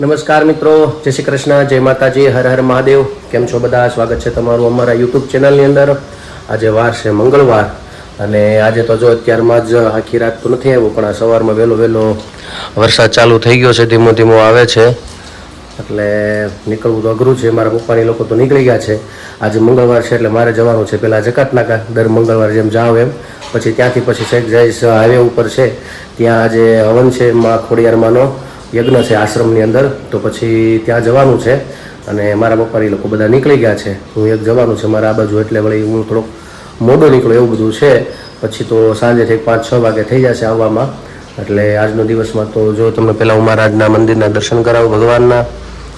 નમસ્કાર મિત્રો, જય શ્રી કૃષ્ણ, જય માતાજી, હર હર મહાદેવ. કેમ છો બધા? સ્વાગત છે તમારું અમારા યુટ્યુબ ચેનલની અંદર. આજે વાર છે મંગળવાર અને આજે તો જો અત્યારમાં જ આખી રાત તો નથી આવ્યું, પણ આ સવારમાં વહેલો વરસાદ ચાલુ થઈ ગયો છે, ધીમો ધીમો આવે છે, એટલે નીકળવું તો અઘરું છે. મારા પપ્પાની લોકો તો નીકળી ગયા છે. આજે મંગળવાર છે એટલે મારે જવાનું છે પહેલાં જકાત નાકા, દર મંગળવાર જેમ જાઉં એમ. પછી ત્યાંથી પછી શેખ જાઈસ હાઈવે ઉપર છે, ત્યાં આજે હવન છે માં ખોડિયારમાંનો યજ્ઞ છે આશ્રમની અંદર, તો પછી ત્યાં જવાનું છે. અને મારા પપ્પાની લોકો બધા નીકળી ગયા છે, હું એક જવાનું છે મારા આ બાજુ, એટલે વળી હું થોડોક મોડો નીકળું એવું બધું છે. પછી તો સાંજે 5-6 વાગે થઈ જશે આવવામાં. એટલે આજનો દિવસમાં તો જો તમને પહેલાં હું મારા આજના મંદિરના દર્શન કરાવું, ભગવાનના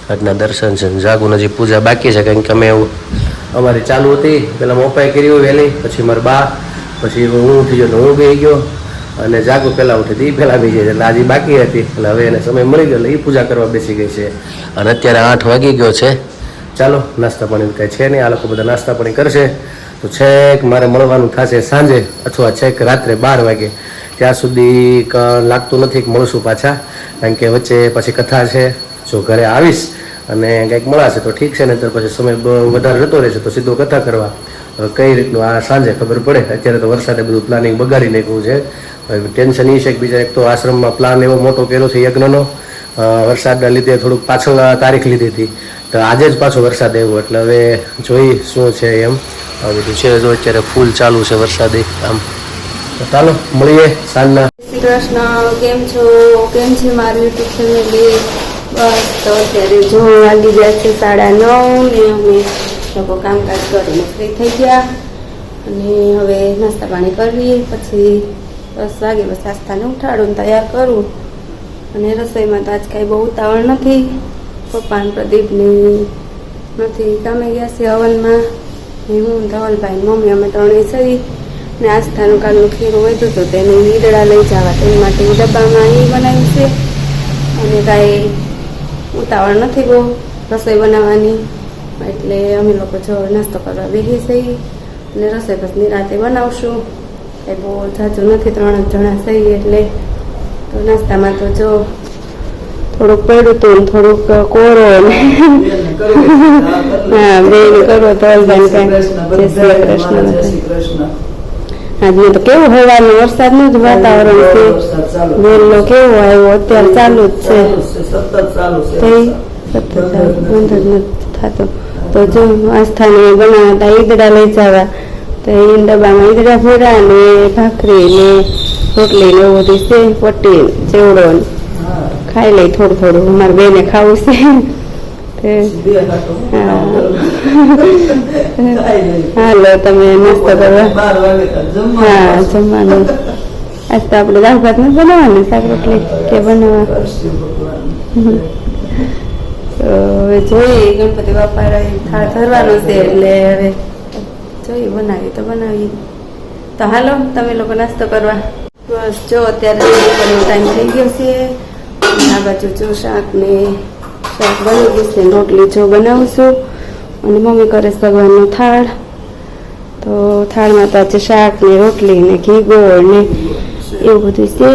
આજના દર્શન છે. જાગુન હજી પૂજા બાકી છે, કારણ કે અમે એવું અમારી ચાલુ હતી. પહેલાં પપ્પાએ કરી વહેલી, પછી મારા બા, પછી હું ઉઠી ગયો તો હું બેસી ગયો, અને જાગુ પહેલાં ઉઠી હતી એ પહેલાં બેસી જાય, એટલે આજે બાકી હતી. એટલે હવે એને સમય મળી ગયો એટલે એ પૂજા કરવા બેસી ગઈ છે. અને અત્યારે 8 વાગી ગયો છે. ચાલો નાસ્તા પાણી કાંઈ છે નહીં, આ લોકો બધા નાસ્તા પાણી કરશે તો છેક મારે મળવાનું થશે સાંજે, અથવા છેક રાત્રે 12 વાગે. ત્યાં સુધી લાગતું નથી કે મળશું પાછા, કારણ કે વચ્ચે પછી કથા છે. જો ઘરે આવીશ અને કંઈક મળાશે તો ઠીક છે, ને તો પછી સમય વધારે જતો રહેશે તો સીધો કથા કરવા. હવે કઈ રીતનું આ સાંજે ખબર પડે. અત્યારે તો વરસાદે બધું પ્લાનિંગ બગાડી નાખ્યું છે. ટેન્શન એ છે કે બીજા એક તો આશ્રમમાં પ્લાન એવો મોટો કર્યો છે યજ્ઞનો, વરસાદના લીધે થોડુંક પાછળ તારીખ લીધી હતી, તો આજે જ પાછો વરસાદ આવ્યો. એટલે હવે જોઈ શું છે એમ. આ બધું છે જો અત્યારે ફૂલ ચાલુ છે વરસાદી આમ. તો ચાલો મળીએ સાંજના. શ્રી કૃષ્ણ, કેમ છો? કેમ છે મારું યુટ્યુબ ફેમિલી? બસ તો અત્યારે જો વાગી ગયા છે 9:30 ને અમે લોકો કામકાજ કરીને ફ્રી થઈ ગયા, અને હવે નાસ્તા પાણી કરવી. પછી 10 વાગે બસ આસ્થાને ઉઠાડું ને તૈયાર કરું. અને રસોઈમાં તો આજ કાંઈ બહુ ઉતાવળ નથી. પપ્પા અને પ્રદીપની નથી કામે ગયા છે હવનમાં, હું ધવલભાઈ મમ્મી અમે ત્રણેય સહી. ને આસ્થાનું કાલનું ખીરું વધ્યું હતું તેને ઈદડા લઈ જવા, તેની માટે ડબ્બામાં એ બનાવ્યું છે. અને કાંઈ ઉતાવળ નથી બહુ રસોઈ બનાવવાની, એટલે અમે લોકો જો નાસ્તો કરવા બેસી જઈએ અને રસોઈ પછી નિરાતે બનાવશું. એ બહુ ઝાઝું નથી, 3 જ જણા સહી, એટલે તો નાસ્તામાં તો જો થોડુંક પડ્યું હતું ને થોડુંક કોરો ને હા બેન કરો તો આજનું તો કેવું હવાનું વરસાદનું જ વાતાવરણ છે. વેલો કેવો આવ્યો અત્યારે ચાલુ જ છે, સતત બંધ જ નથી થતો. તો જો આસ્થાને બનાવતા ઈદડા લઈ જવા, તો એ ડબ્બામાં ઈદડા ભર્યા ને ભાખરી ને રોટલી ને એવું બધું છે, પટ્ટી ચેવડો ખાઈ લઈ થોડું થોડું. મારે બેને ખાવું છે. હાલો તમે નાસ્તો કરવા. હા જમવાનું આજ તો આપણે દાળ ભાત નથી બનાવવાનું, શાક રોટલી કે બનાવવા. તો હવે જોઈએ, ગણપતિ બાપા થાળ ધરવાનો છે, એટલે હવે જોઈએ બનાવીએ તો બનાવીએ. તો હાલો તમે લોકો નાસ્તો કરવા. બસ જો અત્યારે ટાઈમ થઈ ગયો છે. આ બાજુ જો શાક બની ગયું છે, રોટલી જો બનાવું છું, અને મમ્મી કરે છે ભગવાનનો થાળ. તો થાળમાં તો આજે શાક ને રોટલી ને ઘી ગોળ ને એવું બધું છે.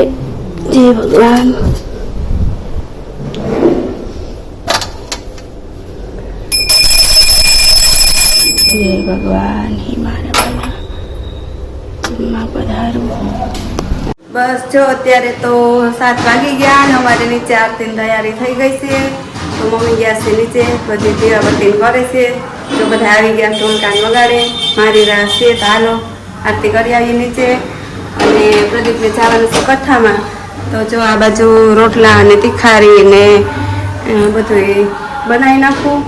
જય ભગવાન. જય ભગવાન. બસ જો અત્યારે તો 7 વાગી ગયા અને અમારે નીચે આરતીની તૈયારી થઈ ગઈ છે. તો મમ્મી ગયા છે નીચે, બધી દીવાબત્તી કરે છે. જો બધા આવી ગયા ટોલકાન વગાડે, મારી રાહ છે. તો હાલો આરતી કરી આવીએ નીચે. અને પ્રદીપને જવાનું છે કથામાં, તો જો આ બાજુ રોટલા અને તીખારી ને બધું બનાવી નાખું.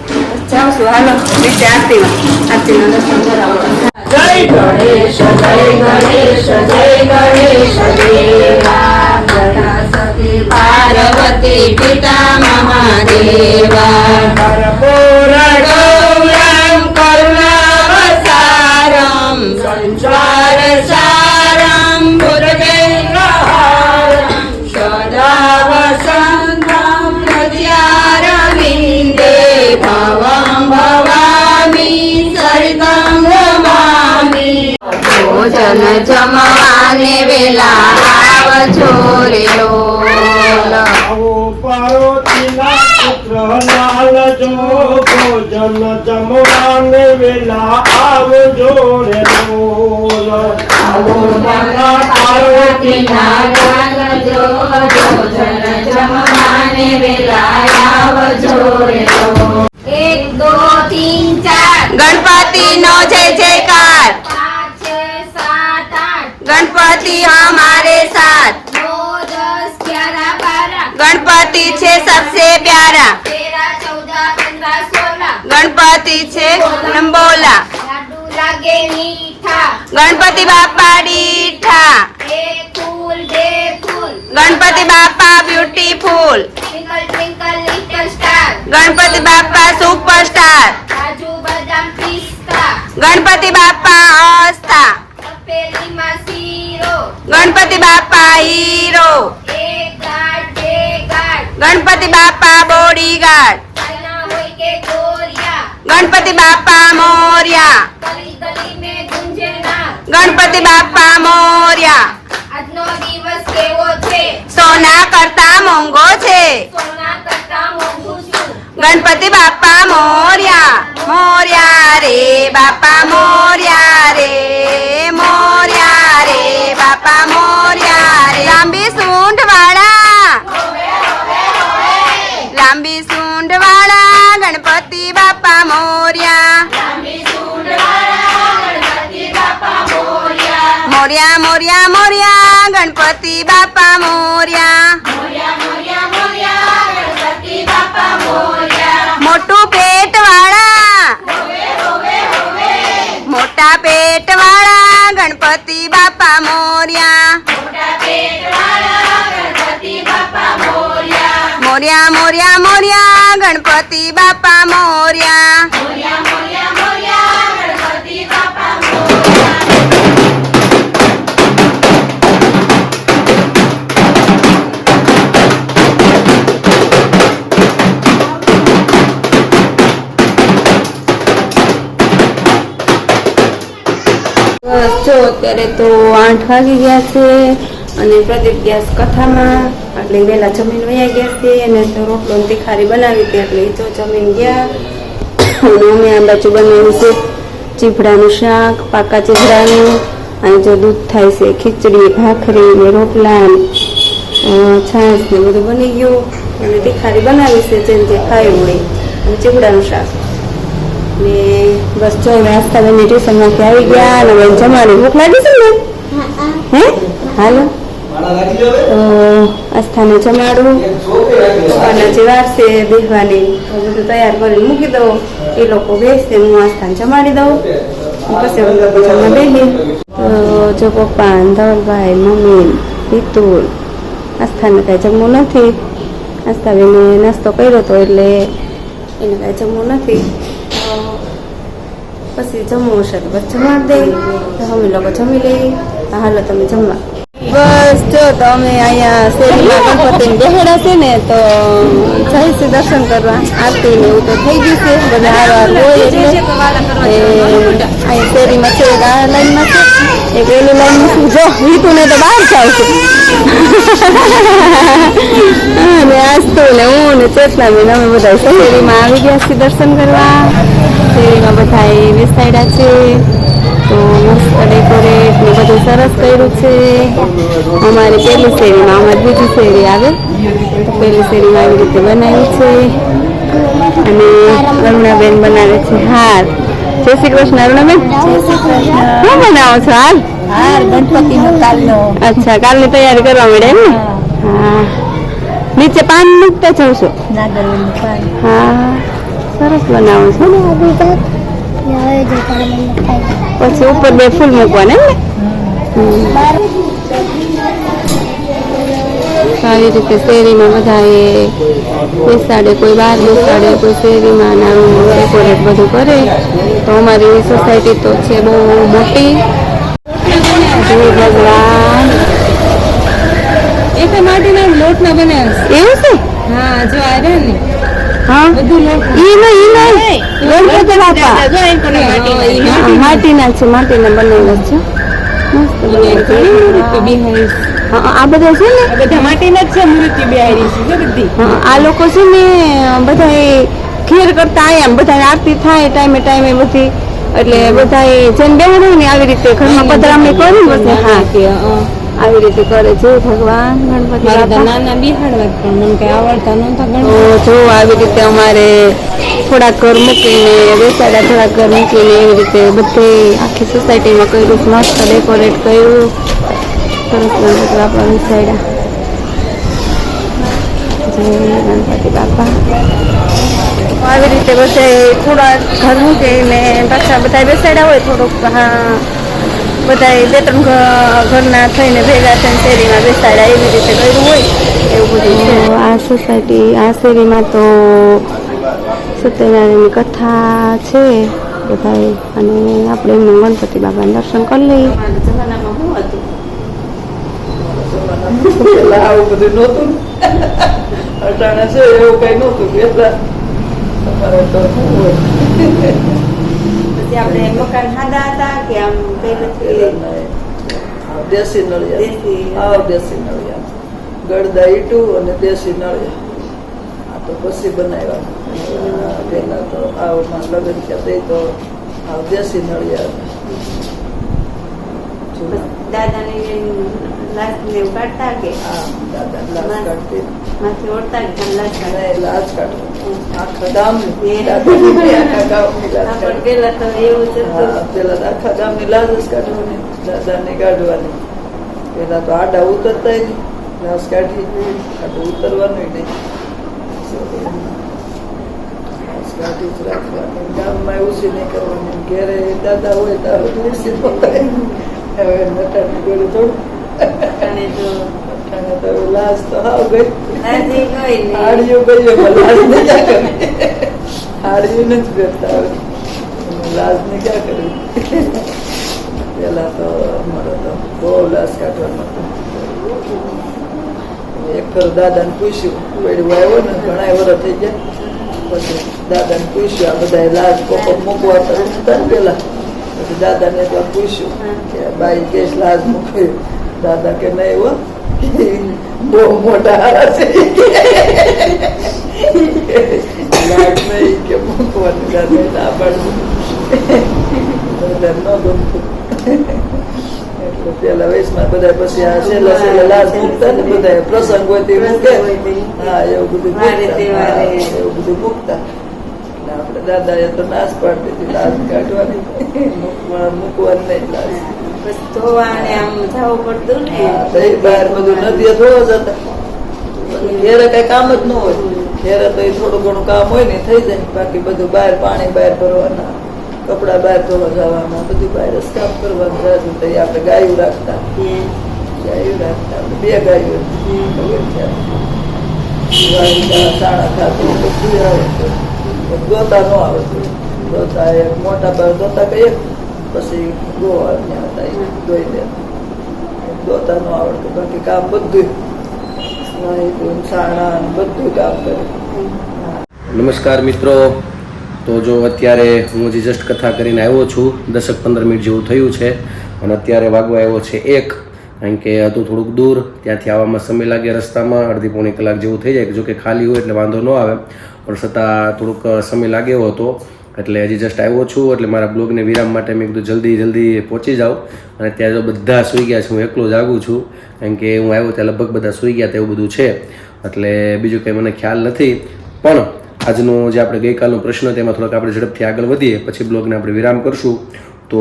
જાઉં છું, હાલો નીચે આરતીના દર્શન કરાવો. જય ગણેશ જય ગણેશ જય ગણેશ દેવા, ગણાસતી પાર્વતી પિતા મહાદેવા, કર્પૂર ગૌરમ કરુણાવતારમ સંસાર સારમ ભુજગેન્દ્રહારમ સદા વસંતમ હૃદયારવિંદે ભવં ભવામી સરિતં ભોજન જમવાને વેલા આવજો રે લોલ. પાર્વતીના પ્રહલાલ જો ભોજન જમવાને વેલા આવજો રે બોલ આવો માતા પાર્વતીના આવજો ભોજન જમવાને વેલા આવજો રે 1 2 3 4 गणपति नो जय जयकार 5 6 7 8 गणपति हमारे साथ 9 10 11 12 गणपति छे सबसे प्यारा 13 14 15 16 गणपति छे बोला लाडू लागे मीठा गणपति बापा डीठा एक फूल दे फूल गणपति बापा beautiful twinkle twinkle little star Ganpati बापा सुपरस्टार काजू बदाम पिस्ता गणपति बापा आस्था तपेली में सीरो गणपति बापा हीरो एक गार्ड बे गार्ड गणपति बापा बॉडीगार्ड खाना होय के गोरिया गणपति बापा मोरिया गली गली में गुंजे ना गणपति बापा मोरिया આજનો દિવસ કેવો છે सोना करता मोंगो छे સોના કરતા મોંઘું છું गणपति बापा मोरिया मोरिया रे बापा मोरिया रे बापा मोरिया रे लांबी सूंढ वाला लांबी सूंढ वाला गणपति बापा मोरिया मोरिया मोरिया मोरिया गणपति बापा मोरिया मोटू पेट वाला मोटा पेट वाला गणपति बापा मोरिया मोरिया मोरिया मोरिया गणपति बापा मोरिया બસ જો અત્યારે તો 8 વાગી ગયા છે અને પ્રદીપ ગયા છે કથામાં એટલે વહેલા જમીન વયા ગયા છે અને તો રોટલો ને તીખારી બનાવી હતી એટલે એ તો જમીન ગયા અને અમે આ બાજુ બનાવ્યું છે ચીભડાનું શાક પાકા ચીભડાનું અને જો દૂધ થાય છે ખીચડી ભાખરી ને રોટલા ને છાશ ને બધું બની ગયું અને તીખારી બનાવી છે જેમ જે ખાયું હોય અને ચીભડાનું શાક ને બસ જો નાસ્તા બની ટ્યુશનમાંથી આવી ગયા અને હવે જમવાની ભૂખ લાગી છે ને હે હાલો તો આસ્થાને જમાડું પપ્પાના જે વાર છે બેસવાની તો બધું તૈયાર કરીને મૂકી દઉં એ લોકો બેસશે હું આસ્થાને જમાડી દઉં પછી અમે લોકો જમવા બેસી તો જો પપ્પા ધવલભાઈ મમ્મી પિતુલ આસ્થાને કાંઈ જમવું નથી આસ્થા બેને નાસ્તો કર્યો હતો એટલે એને કાંઈ જમવું નથી પછી જમવું હશે તો બસ જમવા દે તો અમે લોકો જમી લઈએ હાલો તમે જમવા બસ જો તો અમે અહીંયા શેરીમાં ગણપતિને બેહડા છે ને તો જઈશું દર્શન કરવા આરતી ને એવું તો થઈ ગયું છે બધા હાર હોય એટલે અહીંયા શેરીમાં છે એક આ લાઈનમાં છે એક એલી લાઈનમાં છે જો રીતુ ને તો બહાર જાય છે અને આસ્તુ ને હું ને ચેતના બેન અમે બધા શેરીમાં આવી ગયા છીએ દર્શન કરવા શેરીમાં બધા બેસાડ્યા છે તો મસ્ત ડેકોરેટ ને બધું સરસ કર્યું છે અમારી પહેલી શેરીમાં અમારી બીજી શેરી આવે તો પહેલી શેરીમાં આવી રીતે બનાવી છે અને અરુણાબેન બનાવે છે હાર જય શ્રી કૃષ્ણ અરુણાબેન શું બનાવો છો હાર હાર ગણપતિનો કાલનો અચ્છા કાલની તૈયારી કરવા મળે એમ ને હા નીચે પાન મૂકતા જાવ છો નાગરવેલનું પાન હા સરસ બનાવો છો ને પછી ઉપર બે ફૂલ મૂકવાના એમ ને આવી રીતે શેરીમાં બધા એ બેસાડે કોઈ બહાર બેસાડે કોઈ શેરીમાં નાનું ડેકોરેટ બધું કરે તો અમારી સોસાયટી તો છે બહુ મોટી જય ભગવાન એ તો માટીના લોટના બનાવે એવું છે હા જો આ રહે ને હા બધું લોટ ઈ નહીં ગણપતિ બાપા માટીના છે માટીના બનાવેલા છે મસ્ત બનાવેલા છે. બિહારી હા, આ બધા છે ને બધા માટીના જ છે મૂર્તિ બેહારી છે જો બધી. હા, આ લોકો છે ને બધા ઘેર કરતા આયા બધા આરતી થાય ટાઈમે બધી એટલે બધા જેમ બેહાડે ને આવી રીતે ઘરમાં પધરામણી કરી ને પછી હા કે આવી રીતે કરે છે ભગવાન ગણપતિ મારે તો બાપા. નાના બિહાડવા પણ મને કઈ આવડતા નહોતા તો ગણપતિ. જો આવી રીતે અમારે થોડાક ઘર મૂકીને બેસાડ્યા, થોડાક ઘર મૂકીને એવી રીતે બધે આખી સોસાયટીમાં કર્યું, મસ્ત ડેકોરેટ કર્યું, સરસ ગણપતિ બાપા બેસાડ્યા. જય ગણપતિ બાપા. આવી રીતે બધે થોડા ઘર મૂકીને પાછા બધા બેસાડ્યા હોય થોડુંક બધા 2-3 ઘરના થઈને ભેગા થઈને શેરીમાં બેસાડ્યા એવી રીતે કર્યું હોય એવું બધું છે. આ સોસાયટી આ શેરીમાં તો સત્યનારાયણની કથા છે બધાએ અને આપણે એમનું ગણપતિ બાપાના દર્શન કરી લઈએ. જમાનામાં શું હતું પેલા આવું બધું નહોતું ને. અટાણે છે એવું કઈ નહોતું પેલા તમારે તો શું હોય. પછી આપણે મકાન સાદા હતા કે આમ પહેલેથી દેશી નળિયા દેશી. દેશી નળિયા ગળદા ઈટું અને દેશી નળિયા આ તો પછી બનાવ્યા પેલા તો આવમાં લગ્ન થયા તે તો દેશી નળિયા જૂના. દાદાની લાશ ને એવું કાઢતા કે દાદા લાશ કાઢતી માથે ઓળતા કે લાશ કાઢતા. અને લાશ કાઢવા આખા ગામની એ. દાદાની આખા ગામની લાશ પણ કાઢવી. પેલા તો એવું જ હતું. પેલા તો આખા ગામની લાશ જ કાઢવાની દાદાને કાઢવાની. પેલા તો આડા ઉતરતા નહીં લાશ કાઢી આડું ઉતરવાનું નહીં. લાશ કાઢી જ રાખવાની. ગામમાં ઉસી નહીં કરવાની. ઘેરે દાદા હોય તો ઉસી ન થાય. હવે નટાની ગોળી થોડું અને તો અને તો લાશ તો હાવ ગઈ. લાજી ગઈ ને હાડિયું ગઈ એમાં લાશ ને ક્યાં કરી. હાડિયું નથી કરતા હવે લાશ ને ક્યાં કરી. પેલા તો અમારે તો બહુ લાશ કાઢવાનું હતું. એક ફર દાદાને પૂછ્યું પેડું આવ્યો ને ઘણા વર્ષ થઈ ગયા પછી દાદાને પૂછ્યું આ બધા લાશ કોકો મૂકવા તો હતા ને પેલા પછી દાદાને એકવાર પૂછ્યું કે બાઈ કેસ લાશ મૂક્યું. દાદા કે નહીં હો બહુ મોટા હારા છે લાગ નહીં કે મૂકવાનું. દાદા ના પાડવું ન ગમતું. એટલે પેલા વયસમાં બધા પછી આ છેલ્લા લાશ મૂકતા ને બધા પ્રસંગ હોય તે મૂકે. હા એવું બધું મૂકતા. એવું બધું મૂકતા. એટલે આપણે દાદાએ તો નાશ પાડી દીધી લાશ કાઢવાની મૂકવાની નહીં લાશ. બસ ધોવા ને આમ જવું પડતું ને બહાર બધું નદીએ ધોવા જતા. ઘેરે કઈ કામ જ ન હોય. ઘેરે તો એ થોડું ઘણું કામ હોય ને થઈ જાય. બાકી બધું બહાર પાણી બહાર ભરવાના, કપડા બહાર ધોવા જવાના, બધું બહાર જ કામ કરવાનું. રાજુ તો આપણે ગાયું રાખતા. ગાયું રાખતા આપણે 2 ગાયું સાણા ખાતું બધું આવે. દોતા ન આવડતું. દોતા એક મોટા ભાઈ દોતા કહીએ પછી ગોવા હતા એ ધોઈ દે. દોતા ન આવડતું બાકી કામ બધું સાણા બધું કામ કરે. નમસ્કાર મિત્રો. તો જો અત્યારે હું હજી જસ્ટ કથા કરીને આવ્યો છું. 10-15 મિનિટ જેવું થયું છે અને અત્યારે વાગવા આવ્યો છે 1. કારણ કે હતું થોડુંક દૂર, ત્યાંથી આવવામાં સમય લાગે રસ્તામાં, અડધી-પોણી કલાક જેવું થઈ જાય. જો કે ખાલી હોય એટલે વાંધો ન આવે, પણ છતાં થોડુંક સમય લાગ્યો હતો. એટલે હજી જસ્ટ આવ્યો છું એટલે મારા બ્લોગને વિરામ માટે મેં કીધું જલ્દી પહોંચી જાઉં. અને ત્યાં જો બધા સૂઈ ગયા છે, હું એકલો જાગું છું. કારણ કે હું આવ્યો ત્યાં લગભગ બધા સૂઈ ગયા તેવું બધું છે. એટલે બીજું કંઈ મને ખ્યાલ નથી. પણ આજનો જે આપણે ગઈકાલનો પ્રશ્ન તેમાં થોડાક આપણે ઝડપથી આગળ વધીએ, પછી બ્લોગને આપણે વિરામ કરશું. તો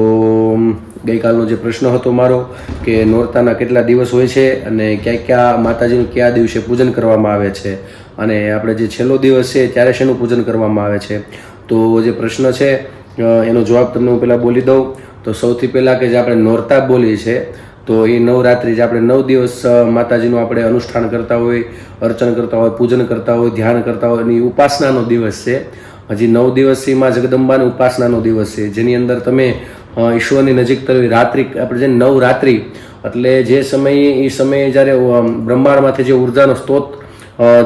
ગઈકાલનો જે પ્રશ્ન હતો મારો કે નોરતાના કેટલા દિવસ હોય છે અને ક્યાં માતાજીનું કયા દિવસે પૂજન કરવામાં આવે છે, અને આપણે જે છેલ્લો દિવસ છે ત્યારે શેનું પૂજન કરવામાં આવે છે. તો જે પ્રશ્ન છે એનો જવાબ તમને હું પહેલાં બોલી દઉં. તો સૌથી પહેલાં કે જે આપણે નોરતા બોલી છે તો એ નવરાત્રિ જે આપણે 9 દિવસ માતાજીનું આપણે અનુષ્ઠાન કરતા હોય, અર્ચન કરતા હોય, પૂજન કરતા હોય, ધ્યાન કરતા હોય, એની ઉપાસનાનો દિવસ છે. હજી 9 દિવસથી માં જગદંબાની ઉપાસનાનો દિવસ છે, જેની અંદર તમે ઈશ્વરની નજીક તરફ રાત્રિ આપણે જે નવરાત્રિ એટલે જે સમયે એ સમયે જ્યારે બ્રહ્માંડમાંથી જે ઉર્જાનો સ્ત્રોત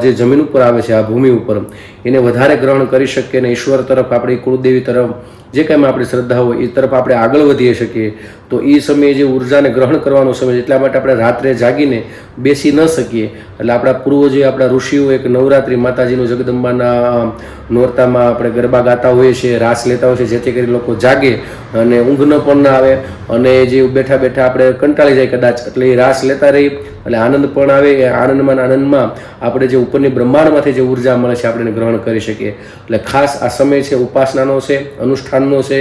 જે જમીન ઉપર આવે છે, આ ભૂમિ ઉપર, એને વધારે ગ્રહણ કરી શકીએ અને ઈશ્વર તરફ, આપણી કુળદેવી તરફ, જે કાંઈ આપણી શ્રદ્ધા હોય એ તરફ આપણે આગળ વધી શકીએ. તો એ સમયે જે ઉર્જાને ગ્રહણ કરવાનો સમય, એટલા માટે આપણે રાત્રે જાગીને બેસી ન શકીએ. એટલે આપણા પૂર્વજોએ, આપણા ઋષિઓ એક નવરાત્રિ માતાજીનું, જગદંબાના નોરતામાં આપણે ગરબા ગાતા હોઈએ છીએ, રાસ લેતા હોય છે, જેથી કરી લોકો જાગે અને ઊંઘ ન પણ ના આવે, અને જે બેઠા બેઠા આપણે કંટાળી જાય કદાચ, એટલે એ રાસ લેતા રહી એટલે આનંદ પણ આવે. એ આનંદમાં આપણે જે ઉપરની બ્રહ્માંડમાંથી જે ઉર્જા મળે છે આપણે એને ગ્રહણ કરી શકીએ. એટલે ખાસ આ સમય છે ઉપાસનાનો છે, અનુષ્ઠાનનો છે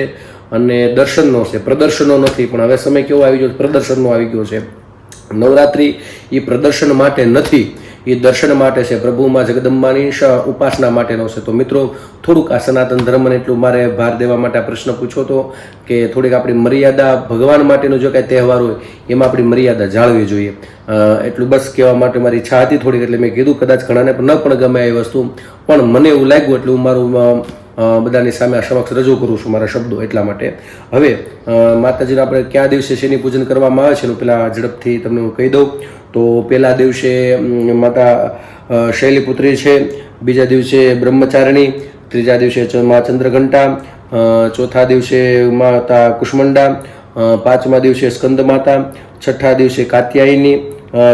અને દર્શનનો છે, પ્રદર્શનનો નથી. પણ હવે સમય કેવો આવી ગયો, પ્રદર્શનનો આવી ગયો છે. નવરાત્રિ એ પ્રદર્શન માટે નથી, એ દર્શન માટે છે, પ્રભુમાં જગદંબાની ઉપાસના માટેનો છે. તો મિત્રો, થોડુંક આ સનાતન ધર્મને એટલું મારે ભાર દેવા માટે આ પ્રશ્ન પૂછ્યો હતો કે થોડીક આપણી મર્યાદા, ભગવાન માટેનો જો કાંઈ તહેવાર હોય એમાં આપણી મર્યાદા જાળવવી જોઈએ. એટલું બસ કહેવા માટે મારી ઈચ્છા હતી થોડીક, એટલે મેં કીધું. કદાચ ઘણાને ન પણ ગમે એ વસ્તુ, પણ મને એવું લાગ્યું એટલે હું મારું બધાની સામે આ સમક્ષ રજૂ કરું છું મારા શબ્દો. એટલા માટે હવે માતાજીને આપણે કયા દિવસે શેની પૂજન કરવામાં આવે છે એનું પહેલાં ઝડપથી તમને હું કહી દઉં. તો પહેલા દિવસે માતા શૈલીપુત્રી છે, બીજા દિવસે બ્રહ્મચારિણી, ત્રીજા દિવસે મા ચંદ્રઘંટા, ચોથા દિવસે માતા કુષ્માંડા, પાંચમા દિવસે સ્કંદ માતા, છઠ્ઠા દિવસે કાત્યાયની,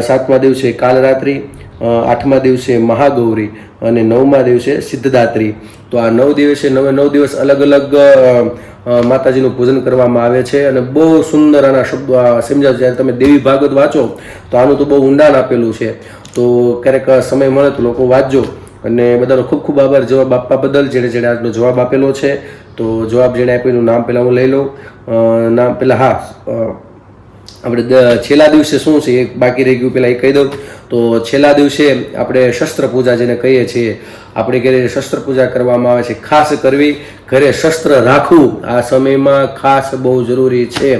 સાતમા દિવસે કાલરાત્રિ, આઠમા દિવસે મહાગૌરી અને નવમા દિવસે સિદ્ધદાત્રી. તો આ 9 દિવસે 9 દિવસ અલગ અલગ માતાજીનું પૂજન કરવામાં આવે છે. અને બહુ સુંદર આના શબ્દો સમજાવ. જ્યારે તમે દેવી ભાગવત વાંચો તો આનું તો બહુ ઊંડાણ આપેલું છે. તો ક્યારેક સમય મળે તો લોકો વાંચજો. અને બધાનો ખૂબ ખૂબ આભાર જવાબ આપવા બદલ, જેણે આજનો જવાબ આપેલો છે. તો જવાબ જેણે આપ્યું એનું નામ પહેલાં હું લઈ લઉં. નામ પહેલાં, હા, આપણે છેલ્લા દિવસે શું છે એ બાકી રહી ગયું, પહેલાં એ કહી દઉં. તો છેલ્લા દિવસે આપણે શસ્ત્ર પૂજા જેને કહીએ છીએ, આપણે ઘરે શસ્ત્ર પૂજા કરવામાં આવે છે. ખાસ કરવી, ઘરે શસ્ત્ર રાખવું આ સમયમાં ખાસ બહુ જરૂરી છે.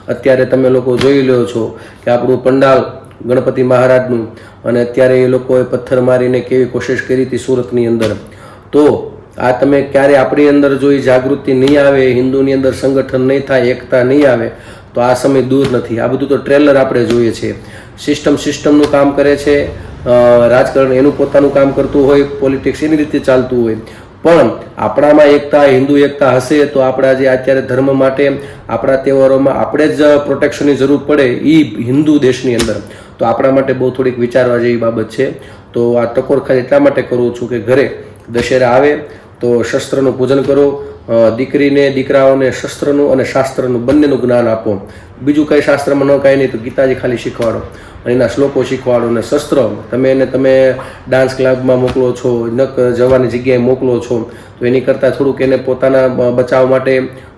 અત્યારે તમે લોકો જોઈ લો છો કે આપણું પંડાલ ગણપતિ મહારાજનું, અને અત્યારે એ લોકોએ પથ્થર મારીને કેવી કોશિશ કરી હતી સુરતની અંદર. તો આ તમે ક્યારે આપણી અંદર જો એ જાગૃતિ નહીં આવે, હિન્દુની અંદર સંગઠન નહીં થાય, એકતા નહીં આવે, તો આ સમય દૂર નથી. આ બધું તો ટ્રેલર આપણે જોઈએ છે. સિસ્ટમનું કામ કરે છે, રાજકારણ એનું પોતાનું કામ કરતું હોય, પોલિટિક્સ એની રીતે ચાલતું હોય. પણ આપણામાં એકતા, હિન્દુ એકતા હશે તો આપણા જે અત્યારે ધર્મ માટે, આપણા તહેવારોમાં આપણે જ પ્રોટેક્શનની જરૂર પડે એ હિન્દુ દેશની અંદર, તો આપણા માટે બહુ થોડીક વિચારવા જેવી બાબત છે. તો આ ટકોર ખાસ એટલા માટે કરું છું કે ઘરે દશેરા આવે તો શસ્ત્રનું પૂજન કરો. દીકરીને, દીકરાઓને શસ્ત્રનું અને શાસ્ત્રનું બંનેનું જ્ઞાન આપો. બીજું કંઈ શાસ્ત્રમાં ન કાંઈ નહીં તો ગીતાજી ખાલી શીખવાડો, એના શ્લોકો શીખવાડો. અને શસ્ત્ર તમે ડાન્સ ક્લબમાં મોકલો છો, નક જવાની જગ્યાએ મોકલો છો, તો એની કરતાં થોડુંક એને પોતાના બચાવ માટે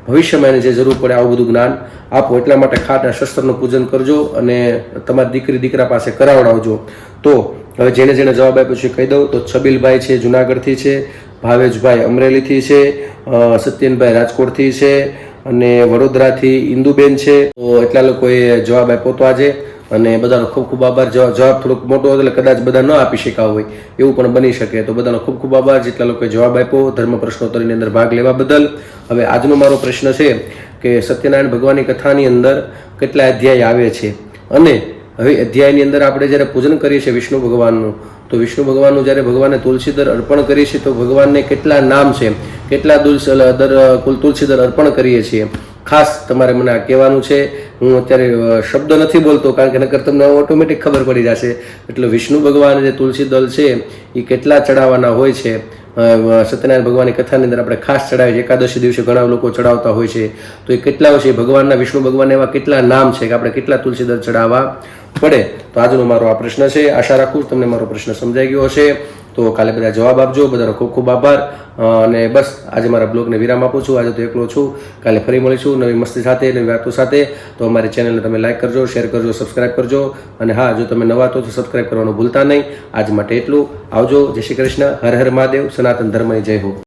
ભવિષ્યમાં એને જે જરૂર પડે આવું બધું જ્ઞાન આપો. એટલા માટે ખાસ શસ્ત્રનું પૂજન કરજો અને તમારી દીકરી દીકરા પાસે કરાવડાવજો. તો હવે જેને જવાબ આપ્યો છે કહી દઉં. તો છબીલભાઈ છે જુનાગઢથી છે, ભાવેશભાઈ અમરેલીથી છે, સત્યનભાઈ રાજકોટથી છે, અને વડોદરાથી ઇન્દુબેન છે. તો એટલા લોકોએ જવાબ આપ્યો હતો આજે, અને બધાનો ખૂબ ખૂબ આભાર. જવાબ થોડોક મોટો હતો એટલે કદાચ બધા ન આપી શક્યા હોય એવું પણ બની શકે. તો બધાનો ખૂબ ખૂબ આભાર જેટલા લોકોએ જવાબ આપ્યો ધર્મ પ્રશ્નોત્તરીની અંદર ભાગ લેવા બદલ. હવે આજનો મારો પ્રશ્ન છે કે સત્યનારાયણ ભગવાનની કથાની અંદર કેટલા અધ્યાય આવે છે, અને હવે અધ્યાયની અંદર આપણે જ્યારે પૂજન કરીએ છીએ વિષ્ણુ ભગવાનનું, તો વિષ્ણુ ભગવાનનું જ્યારે ભગવાનને તુલસીદર અર્પણ કરીએ છીએ તો ભગવાનને કેટલા નામ છે, કેટલા તુલસીદર અર્પણ કરીએ છીએ. ખાસ તમારે મને આ કહેવાનું છે. હું અત્યારે શબ્દ નથી બોલતો કારણ કે નકર તમને ઓટોમેટિક ખબર પડી જશે. એટલે વિષ્ણુ ભગવાન જે તુલસી દળ છે એ કેટલા ચડાવવાના હોય છે. સત્યનારાયણ ભગવાનની કથાની અંદર આપણે ખાસ ચડાવીએ. એકાદશી દિવસે ઘણા લોકો ચડાવતા હોય છે. તો એ કેટલા હોય છે ભગવાનના, વિષ્ણુ ભગવાનના એવા કેટલા નામ છે કે આપણે કેટલા તુલસી દળ ચડાવવા પડે. તો આજનો મારો આ પ્રશ્ન છે. આશા રાખું તમને મારો પ્રશ્ન સમજાઈ ગયો હશે. તો કાલે બધા જવાબ આપજો. બધાનો ખૂબ ખૂબ આભાર. અને બસ આજે મારા બ્લોગને વિરામ આપું છું. આજે તો એકલો છું. કાલે ફરી મળીશું નવી મસ્તી સાથે, નવી વાતો સાથે. તો અમારી ચેનલને તમે લાઈક કરજો, શેર કરજો, સબસ્ક્રાઈબ કરજો. અને હા, જો તમે નવા તો સબસ્ક્રાઈબ કરવાનું ભૂલતા નહીં. આજ માટે એટલું. આવજો. જય શ્રી કૃષ્ણ. હર હર મહાદેવ. સનાતન ધર્મની જય હો.